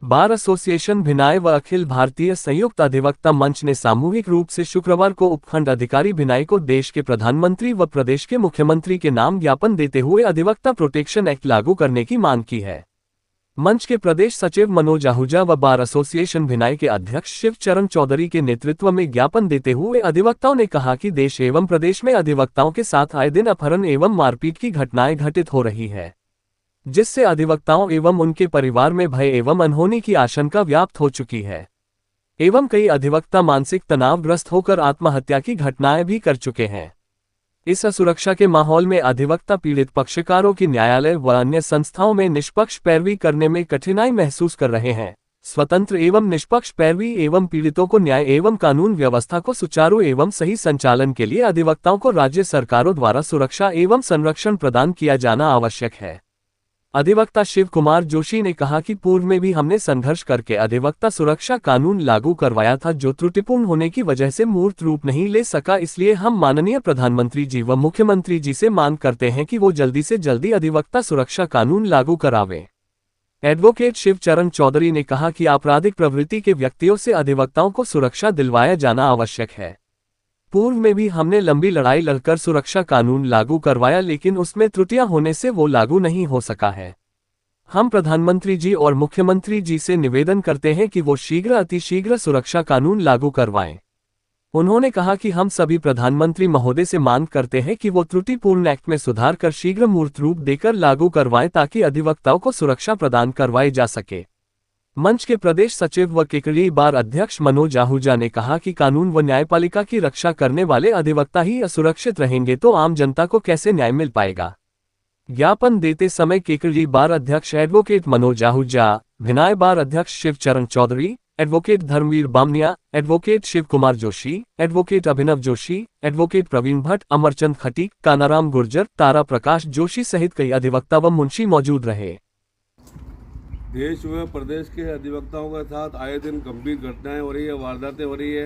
Bar association Bhinai व अखिल भारतीय संयुक्त अधिवक्ता मंच ने सामूहिक रूप से शुक्रवार को उपखंड अधिकारी भिनाई को देश के प्रधानमंत्री व प्रदेश के मुख्यमंत्री के नाम ज्ञापन देते हुए अधिवक्ता प्रोटेक्शन एक्ट लागू करने की मांग की है। मंच के प्रदेश सचिव मनोज आहूजा व बार एसोसिएशन भिनाई के अध्यक्ष शिव चरण चौधरी के नेतृत्व में ज्ञापन देते हुए अधिवक्ताओं ने कहा कि देश एवं प्रदेश में अधिवक्ताओं के साथ आए दिन अपहरण एवं मारपीट की घटनाएं घटित हो रही है, जिससे अधिवक्ताओं एवं उनके परिवार में भय एवं अनहोनी की आशंका व्याप्त हो चुकी है एवं कई अधिवक्ता मानसिक तनावग्रस्त होकर आत्महत्या की घटनाएं भी कर चुके हैं। इस असुरक्षा के माहौल में अधिवक्ता पीड़ित पक्षकारों की न्यायालय व अन्य संस्थाओं में निष्पक्ष पैरवी करने में कठिनाई महसूस कर रहे हैं। स्वतंत्र एवं निष्पक्ष पैरवी एवं पीड़ितों को न्याय एवं कानून व्यवस्था को सुचारू एवं सही संचालन के लिए अधिवक्ताओं को राज्य सरकारों द्वारा सुरक्षा एवं संरक्षण प्रदान किया जाना आवश्यक है। अधिवक्ता शिव कुमार जोशी ने कहा कि पूर्व में भी हमने संघर्ष करके अधिवक्ता सुरक्षा कानून लागू करवाया था, जो त्रुटिपूर्ण होने की वजह से मूर्त रूप नहीं ले सका। इसलिए हम माननीय प्रधानमंत्री जी व मुख्यमंत्री जी से मांग करते हैं कि वो जल्दी से जल्दी अधिवक्ता सुरक्षा कानून लागू करावें। एडवोकेट शिव चरण चौधरी ने कहा कि आपराधिक प्रवृत्ति के व्यक्तियों से अधिवक्ताओं को सुरक्षा दिलवाया जाना आवश्यक है। पूर्व में भी हमने लंबी लड़ाई लड़कर सुरक्षा कानून लागू करवाया, लेकिन उसमें त्रुटियां होने से वो लागू नहीं हो सका है। हम प्रधानमंत्री जी और मुख्यमंत्री जी से निवेदन करते हैं कि वो शीघ्र अतिशीघ्र सुरक्षा कानून लागू करवाएं। उन्होंने कहा कि हम सभी प्रधानमंत्री महोदय से मांग करते हैं कि वो त्रुटिपूर्ण एक्ट में सुधार कर शीघ्र मूर्त रूप देकर लागू करवाएं, ताकि अधिवक्ताओं को सुरक्षा प्रदान करवाई जा सके। मंच के प्रदेश सचिव व केकड़ी बार अध्यक्ष मनोज आहूजा ने कहा कि कानून व न्यायपालिका की रक्षा करने वाले अधिवक्ता ही असुरक्षित रहेंगे तो आम जनता को कैसे न्याय मिल पाएगा। ज्ञापन देते समय केकड़ी बार अध्यक्ष एडवोकेट मनोज आहूजा, भिनाई बार अध्यक्ष Shiv Charan Chaudhary, advocate Dharamveer Bamaniya, advocate Shiv Kumar Joshi, advocate Abhinav Joshi, advocate Praveen Bhatt, Amarchand Khatik, Kanaram Gurjar, Tara Prakash Joshi सहित कई अधिवक्ता व मुंशी मौजूद रहे। देश व प्रदेश के अधिवक्ताओं के साथ आए दिन गंभीर घटनाएं हो रही है, वारदातें हो रही है।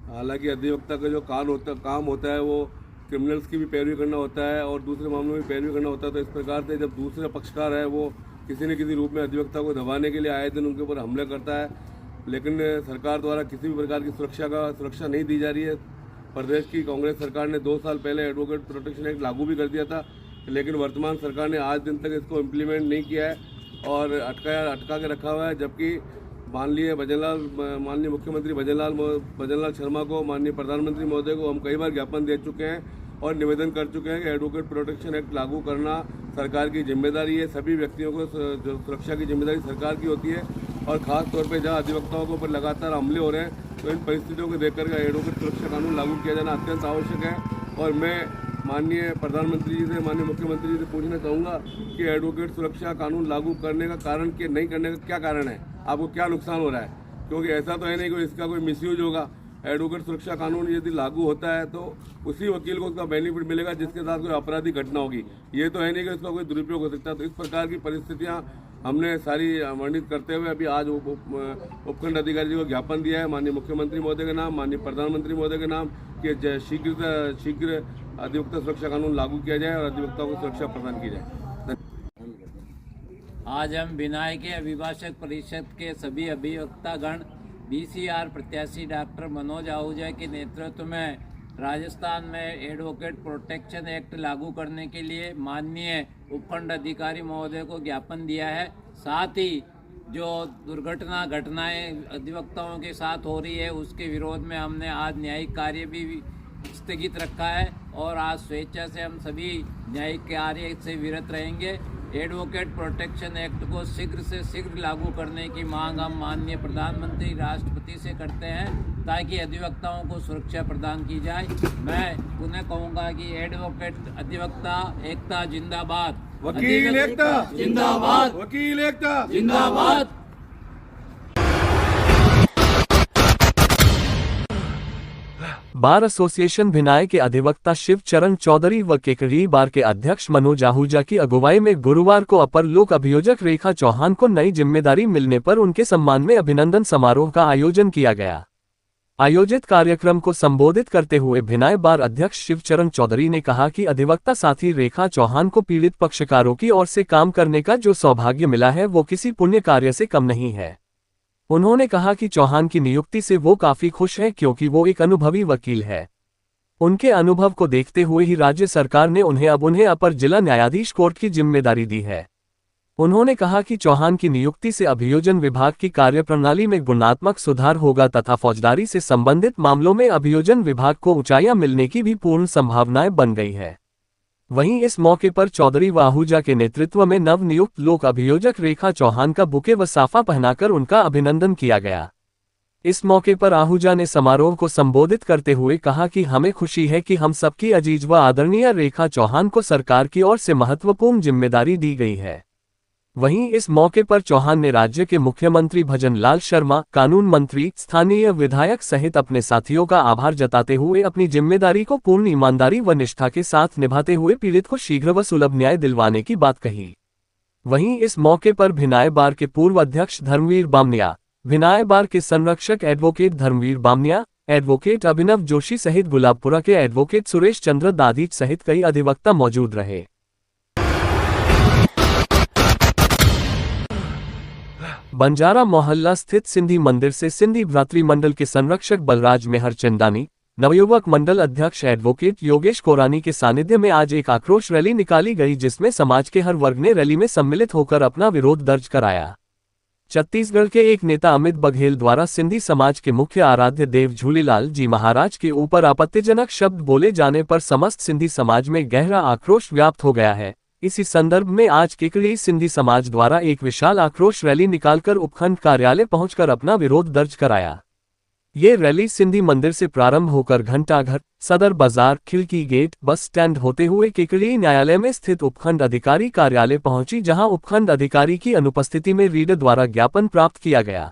हालांकि अधिवक्ता का जो काम होता है वो क्रिमिनल्स की भी पैरवी करना होता है और दूसरे मामलों में पैरवी करना होता है। तो इस प्रकार से जब दूसरा पक्षकार है वो किसी न किसी रूप में अधिवक्ता को दबाने के लिए आए दिन उनके ऊपर हमले करता है, लेकिन सरकार द्वारा किसी भी प्रकार की सुरक्षा नहीं दी जा रही है। प्रदेश की कांग्रेस सरकार ने 2 साल पहले एडवोकेट प्रोटेक्शन एक्ट लागू भी कर दिया था, लेकिन वर्तमान सरकार ने आज दिन तक इसको इम्प्लीमेंट नहीं किया है और अटका के रखा हुआ है। जबकि माननीय मुख्यमंत्री भजनलाल शर्मा को, माननीय प्रधानमंत्री महोदय को हम कई बार ज्ञापन दे चुके हैं और निवेदन कर चुके हैं कि एडवोकेट प्रोटेक्शन एक्ट लागू करना सरकार की जिम्मेदारी है। सभी व्यक्तियों को जो सुरक्षा की जिम्मेदारी सरकार की होती है और ख़ास तौर पर जहाँ अधिवक्ताओं के ऊपर लगातार हमले हो रहे हैं, तो इन परिस्थितियों को देखकर एडवोकेट सुरक्षा कानून लागू किया जाना अत्यंत आवश्यक है। और मैं माननीय प्रधानमंत्री जी से, माननीय मुख्यमंत्री जी से पूछना चाहूँगा कि एडवोकेट सुरक्षा कानून लागू करने का कारण के नहीं करने का क्या कारण है, आपको क्या नुकसान हो रहा है? क्योंकि ऐसा तो है नहीं कि इसका कोई मिसयूज होगा। एडवोकेट सुरक्षा कानून यदि लागू होता है तो उसी वकील को उसका बेनिफिट मिलेगा जिसके साथ कोई आपराधिक घटना होगी। ये तो है नहीं कि इसका कोई दुरुपयोग हो सकता है। तो इस प्रकार की परिस्थितियाँ हमने सारी वर्णित करते हुए अभी आज उपखंड अधिकारी जी को ज्ञापन दिया है माननीय मुख्यमंत्री महोदय के नाम, माननीय प्रधानमंत्री महोदय के नाम कि शीघ्र अधिवक्ता सुरक्षा कानून लागू किया जाए और अधिवक्ताओं को सुरक्षा प्रदान की जाए। आज हम भिनाई के अभिभाषक परिषद के सभी अभिवक्तागण बीसीआर प्रत्याशी डॉक्टर मनोज आहूजा के नेतृत्व में राजस्थान में एडवोकेट प्रोटेक्शन एक्ट लागू करने के लिए माननीय उपखंड अधिकारी महोदय को ज्ञापन दिया है। साथ ही जो घटनाएं अधिवक्ताओं के साथ हो रही है उसके विरोध में हमने आज न्यायिक कार्य भी स्थगित रखा है और आज स्वेच्छा से हम सभी न्यायिक कार्य से विरत रहेंगे। एडवोकेट प्रोटेक्शन एक्ट को शीघ्र से शीघ्र लागू करने की मांग हम माननीय प्रधानमंत्री राष्ट्रपति से करते हैं ताकि अधिवक्ताओं को सुरक्षा प्रदान की जाए। मैं पुनः कहूँगा कि एडवोकेट अधिवक्ता एकता जिंदाबाद, वकील एकता जिंदाबाद, वकील एकता जिंदाबाद। बार एसोसिएशन भिनाई के अधिवक्ता शिव चरण चौधरी व केकड़ी बार के अध्यक्ष मनोज आहूजा की अगुवाई में गुरुवार को अपर लोक अभियोजक रेखा चौहान को नई जिम्मेदारी मिलने पर उनके सम्मान में अभिनंदन समारोह का आयोजन किया गया। आयोजित कार्यक्रम को संबोधित करते हुए भिनाई बार अध्यक्ष शिव चरण चौधरी ने कहा कि अधिवक्ता साथी रेखा चौहान को पीड़ित पक्षकारों की ओर से काम करने का जो सौभाग्य मिला है वो किसी पुण्य कार्य से कम नहीं है। उन्होंने कहा कि चौहान की नियुक्ति से वो काफी खुश हैं क्योंकि वो एक अनुभवी वकील है। उनके अनुभव को देखते हुए ही राज्य सरकार ने उन्हें अपर जिला न्यायाधीश कोर्ट की जिम्मेदारी दी है। उन्होंने कहा कि चौहान की नियुक्ति से अभियोजन विभाग की कार्यप्रणाली में गुणात्मक सुधार होगा तथा फौजदारी से संबंधित मामलों में अभियोजन विभाग को ऊंचाइयां मिलने की भी पूर्ण संभावनाएं बन गई है। वहीं इस मौके पर चौधरी व आहूजा के नेतृत्व में नवनियुक्त लोक अभियोजक रेखा चौहान का बुके व साफा पहनाकर उनका अभिनंदन किया गया। इस मौके पर आहूजा ने समारोह को संबोधित करते हुए कहा कि हमें खुशी है कि हम सबकी अजीज व आदरणीय रेखा चौहान को सरकार की ओर से महत्वपूर्ण जिम्मेदारी दी गई है। वहीं इस मौके पर चौहान ने राज्य के मुख्यमंत्री भजन लाल शर्मा, कानून मंत्री, स्थानीय विधायक सहित अपने साथियों का आभार जताते हुए अपनी जिम्मेदारी को पूर्ण ईमानदारी व निष्ठा के साथ निभाते हुए पीड़ित को शीघ्र व सुलभ न्याय दिलवाने की बात कही। वहीं इस मौके पर भिनाय बार के पूर्व अध्यक्ष धर्मवीर बामनिया, भिनाय बार के संरक्षक एडवोकेट धर्मवीर बामनिया, एडवोकेट अभिनव जोशी सहित गुलाबपुरा के एडवोकेट सुरेश चंद्र दादीच सहित कई अधिवक्ता मौजूद रहे। बंजारा मोहल्ला स्थित सिंधी मंदिर से सिंधी भ्रातृ मंडल के संरक्षक बलराज मेहर चंदानी, नवयुवक मंडल अध्यक्ष एडवोकेट योगेश कोरानी के सानिध्य में आज एक आक्रोश रैली निकाली गई, जिसमें समाज के हर वर्ग ने रैली में सम्मिलित होकर अपना विरोध दर्ज कराया। छत्तीसगढ़ के एक नेता अमित बघेल द्वारा सिंधी समाज के मुख्य आराध्य देव झूलेलाल जी महाराज के ऊपर आपत्तिजनक शब्द बोले जाने पर समस्त सिंधी समाज में गहरा आक्रोश व्याप्त हो गया है। इसी संदर्भ में आज केकड़ी सिंधी समाज द्वारा एक विशाल आक्रोश रैली निकालकर उपखंड कार्यालय पहुंचकर अपना विरोध दर्ज कराया। ये रैली सिंधी मंदिर से प्रारंभ होकर घंटाघर, सदर बाजार, खिड़की गेट, बस स्टैंड होते हुए केकड़ी न्यायालय में स्थित उपखंड अधिकारी कार्यालय पहुंची, जहां उपखंड अधिकारी की अनुपस्थिति में रीडर द्वारा ज्ञापन प्राप्त किया गया।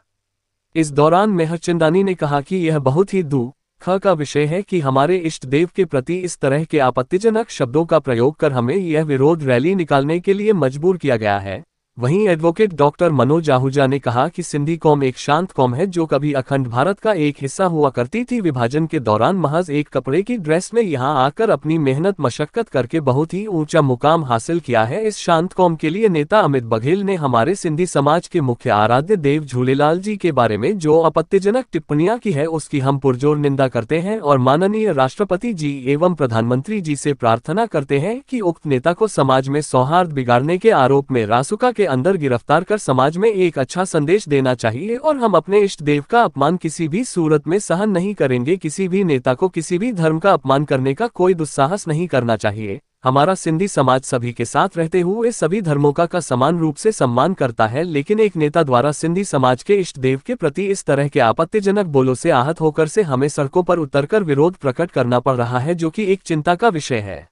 इस दौरान मेहर चंदानी ने कहा कि यह बहुत ही दुख का विषय है कि हमारे इष्ट देव के प्रति इस तरह के आपत्तिजनक शब्दों का प्रयोग कर हमें यह विरोध रैली निकालने के लिए मजबूर किया गया है। वहीं एडवोकेट डॉक्टर मनोज आहूजा ने कहा कि सिंधी कौम एक शांत कौम है जो कभी अखंड भारत का एक हिस्सा हुआ करती थी। विभाजन के दौरान महज एक कपड़े की ड्रेस में यहां आकर अपनी मेहनत मशक्कत करके बहुत ही ऊंचा मुकाम हासिल किया है। इस शांत कौम के लिए नेता अमित बघेल ने हमारे सिंधी समाज के मुख्य आराध्य देव झूलेलाल जी के बारे में जो आपत्तिजनक टिप्पणियां की है उसकी हम पुरजोर निंदा करते हैं और माननीय राष्ट्रपति जी एवं प्रधानमंत्री जी से प्रार्थना करते हैं कि उक्त नेता को समाज में सौहार्द बिगाड़ने के आरोप में रासुका के अंदर गिरफ्तार कर समाज में एक अच्छा संदेश देना चाहिए और हम अपने इष्ट देव का अपमान किसी भी सूरत में सहन नहीं करेंगे। किसी भी नेता को किसी भी धर्म का अपमान करने का कोई दुस्साहस नहीं करना चाहिए। हमारा सिंधी समाज सभी के साथ रहते हुए सभी धर्मों का समान रूप से सम्मान करता है, लेकिन एक नेता द्वारा सिंधी समाज के इष्ट देव के प्रति इस तरह के आपत्तिजनक बोलों से आहत होकर से हमें सड़कों पर उतरकर विरोध प्रकट करना पड़ रहा है, जो कि एक चिंता का विषय है।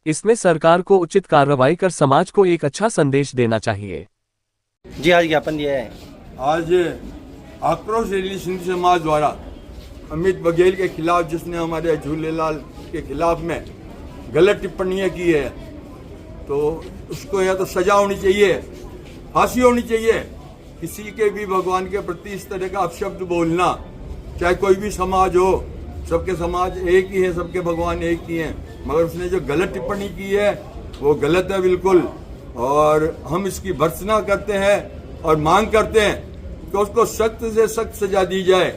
इसमें सरकार को उचित कार्रवाई कर समाज को एक अच्छा संदेश देना चाहिए। जी आज ज्ञापन दिया है। आज आक्रोश रैली सिंधी समाज द्वारा अमित बघेल के खिलाफ, जिसने हमारे झूलेलाल के खिलाफ में गलत टिप्पणियां की है, तो उसको या तो सजा होनी चाहिए, फांसी होनी चाहिए। किसी के भी भगवान के प्रति इस तरह का अपशब्द बोलना, चाहे कोई भी समाज हो, सबके समाज एक ही है, सबके भगवान एक ही हैं, मगर उसने जो गलत टिप्पणी की है वो गलत है बिल्कुल। और हम इसकी भर्त्सना करते हैं और मांग करते हैं कि उसको सख्त से सख्त सजा दी जाए।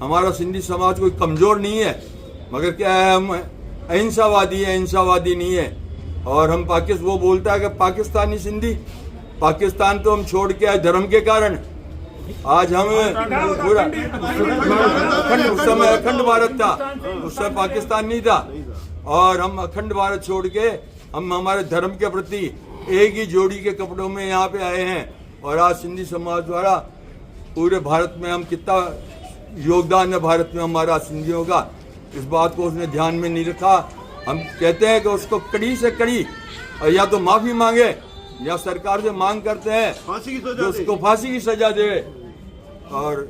हमारा सिंधी समाज कोई कमजोर नहीं है, मगर क्या है, हम अहिंसावादी है, हिंसावादी नहीं है। और हम वो बोलता है कि पाकिस्तानी सिंधी, पाकिस्तान तो हम छोड़ के आए धर्म के कारण। आज हम पूरा उस समय अखंड भारत था, उस समय पाकिस्तान नहीं था, और हम अखंड भारत छोड़ के हम हमारे धर्म के प्रति एक ही जोड़ी के कपड़ों में यहाँ पे आए हैं। और आज सिंधी समाज द्वारा पूरे भारत में हम कितना योगदान है भारत में हमारा सिंधियों का, इस बात को उसने ध्यान में नहीं रखा। हम कहते हैं कि उसको कड़ी से कड़ी और या तो माफी मांगे या सरकार से मांग करते हैं जो उसको फांसी की सजा दे। और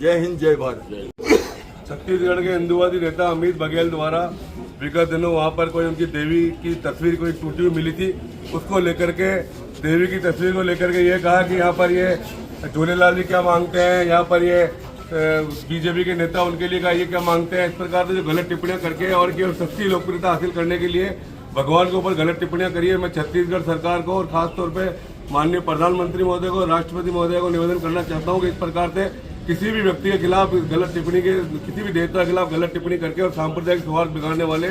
जय हिंद, जय भारत। छत्तीसगढ़ के हिंदुवादी नेता अमित बघेल द्वारा विगत दिनों वहाँ पर कोई उनकी देवी की तस्वीर कोई टूटी हुई मिली थी, उसको लेकर के, देवी की तस्वीर को लेकर के ये कहा कि यहाँ पर ये झूलेलाल जी क्या मांगते हैं, यहाँ पर ये बीजेपी के नेता उनके लिए ये क्या मांगते हैं। इस प्रकार से जो गलत टिप्पणियां करके और की सच्ची लोकप्रियता हासिल करने के लिए भगवान के ऊपर गलत टिप्पणियां करी है। मैं छत्तीसगढ़ सरकार को और खासतौर पे माननीय प्रधानमंत्री महोदय को, राष्ट्रपति महोदय को निवेदन करना चाहता हूँ कि इस प्रकार से किसी भी व्यक्ति के खिलाफ गलत टिप्पणी के, किसी भी नेता के खिलाफ गलत टिप्पणी करके और सांप्रदायिक सौहार्द बिगाड़ने वाले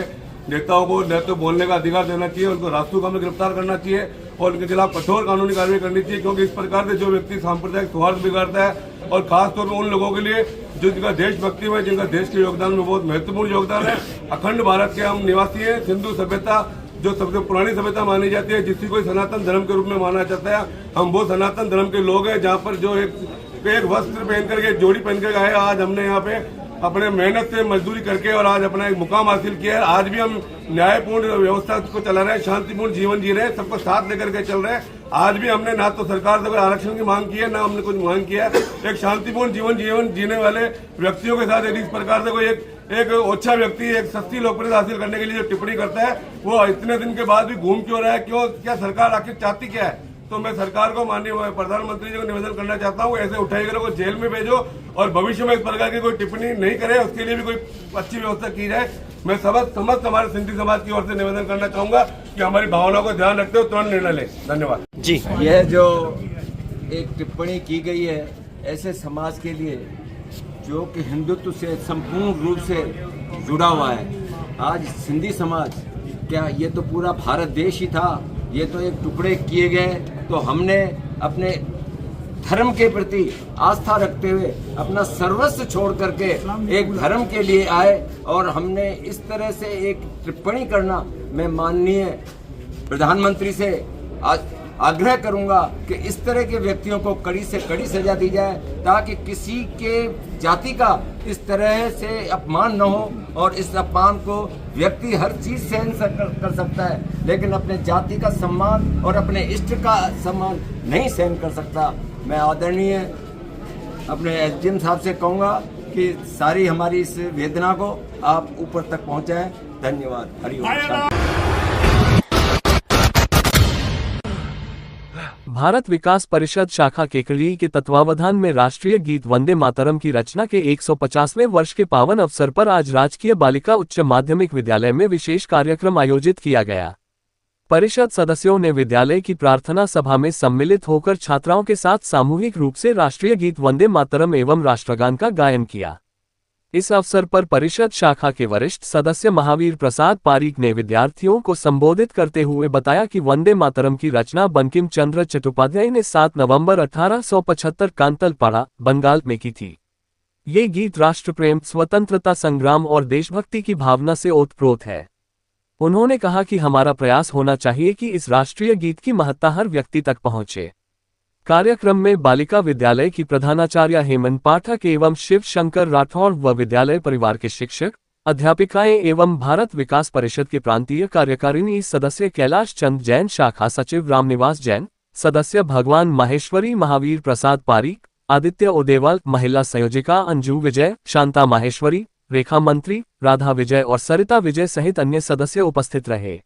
नेताओं को न तो बोलने का अधिकार देना चाहिए, उनको रास्तों में गिरफ्तार करना चाहिए और उनके खिलाफ कठोर कानूनी कार्रवाई करनी चाहिए, क्योंकि इस प्रकार से जो व्यक्ति सांप्रदायिक सौहार्द बिगाड़ता है और खासतौर पर उन लोगों के लिए जिनका देशभक्ति में, जिनका देश के योगदान में बहुत महत्वपूर्ण योगदान है। अखंड भारत के हम निवासी हैं। सिंधु सभ्यता जो सबसे पुरानी सभ्यता मानी जाती है, जिसकी कोई सनातन धर्म के रूप में माना जाता है, हम वो सनातन धर्म के लोग हैं जहाँ पर जो एक वस्त्र पहन करके, जोड़ी पहन करके आए। आज हमने यहाँ पे अपने मेहनत से मजदूरी करके और आज अपना एक मुकाम हासिल किया है। आज भी हम न्यायपूर्ण व्यवस्था को चला रहे हैं, शांतिपूर्ण जीवन जी रहे हैं, सबको साथ लेकर के चल रहे हैं। आज भी हमने ना तो सरकार से कोई आरक्षण की मांग की है, ना हमने कुछ मांग किया है। एक शांतिपूर्ण जीवन जीने वाले व्यक्तियों के साथ यदि इस प्रकार से कोई एक अच्छा व्यक्ति एक सस्ती लोकप्रियता हासिल करने के लिए जो टिप्पणी करता है, वो इतने दिन के बाद भी घूम क्यों रहा है, क्यों, क्या सरकार आखिर चाहती क्या है? तो मैं सरकार को, माननीय प्रधानमंत्री जी को निवेदन करना चाहता हूँ, ऐसे उठाएगा को जेल में भेजो और भविष्य में इस प्रकार की कोई टिप्पणी नहीं करे, उसके लिए भी कोई अच्छी व्यवस्था की जाए। मैं समस्त हमारे सिंधी समाज की ओर से निवेदन करना चाहूंगा कि हमारी भावनाओं को ध्यान रखते हुए तुरंत निर्णय लें। धन्यवाद जी। यह जो एक टिप्पणी की गई है ऐसे समाज के लिए जो कि हिंदुत्व से संपूर्ण रूप से जुड़ा हुआ है। आज सिंधी समाज, क्या ये तो पूरा भारत देश ही था? ये तो एक टुकड़े किए गए, तो हमने अपने धर्म के प्रति आस्था रखते हुए अपना सर्वस्व छोड़ करके एक धर्म के लिए आए और हमने इस तरह से एक टिप्पणी करना, मैं माननीय प्रधानमंत्री से आग्रह करूंगा कि इस तरह के व्यक्तियों को कड़ी से कड़ी सजा दी जाए, ताकि किसी के जाति का इस तरह से अपमान न हो। और इस अपमान को व्यक्ति हर चीज सहन कर सकता है, लेकिन अपने जाति का सम्मान और अपने इष्ट का सम्मान नहीं सहन कर सकता। मैं आदरणीय अपने एसडीएम साहब से कहूँगा कि सारी हमारी इस वेदना को आप ऊपर तक पहुँचाएं। धन्यवाद। हरिओम। भारत विकास परिषद शाखा केकड़ी के तत्वावधान में राष्ट्रीय गीत वंदे मातरम की रचना के 150वें वर्ष के पावन अवसर पर आज राजकीय बालिका उच्च माध्यमिक विद्यालय में विशेष कार्यक्रम आयोजित किया गया। परिषद सदस्यों ने विद्यालय की प्रार्थना सभा में सम्मिलित होकर छात्राओं के साथ सामूहिक रूप से राष्ट्रीय गीत वंदे मातरम एवं राष्ट्रगान का गायन किया। इस अवसर पर परिषद शाखा के वरिष्ठ सदस्य महावीर प्रसाद पारीक ने विद्यार्थियों को संबोधित करते हुए बताया कि वंदे मातरम की रचना बंकिम चंद्र चट्टोपाध्याय ने 7 नवंबर 1875 कांतलपाड़ा, बंगाल में की थी। ये गीत राष्ट्रप्रेम, स्वतंत्रता संग्राम और देशभक्ति की भावना से ओतप्रोत है। उन्होंने कहा कि हमारा प्रयास होना चाहिए कि इस राष्ट्रीय गीत की महत्ता हर व्यक्ति तक पहुंचे। कार्यक्रम में बालिका विद्यालय की प्रधानाचार्य हेमंत पाठक एवं शिव शंकर राठौड़ व विद्यालय परिवार के शिक्षक, अध्यापिकाएं एवं भारत विकास परिषद के प्रांतीय कार्यकारिणी सदस्य कैलाश चंद जैन, शाखा सचिव रामनिवास जैन, सदस्य भगवान माहेश्वरी, महावीर प्रसाद पारीक, आदित्य ओदेवाल, महिला संयोजिका अंजू विजय, शांता माहेश्वरी, रेखा मंत्री, राधा विजय और सरिता विजय सहित अन्य सदस्य उपस्थित रहे।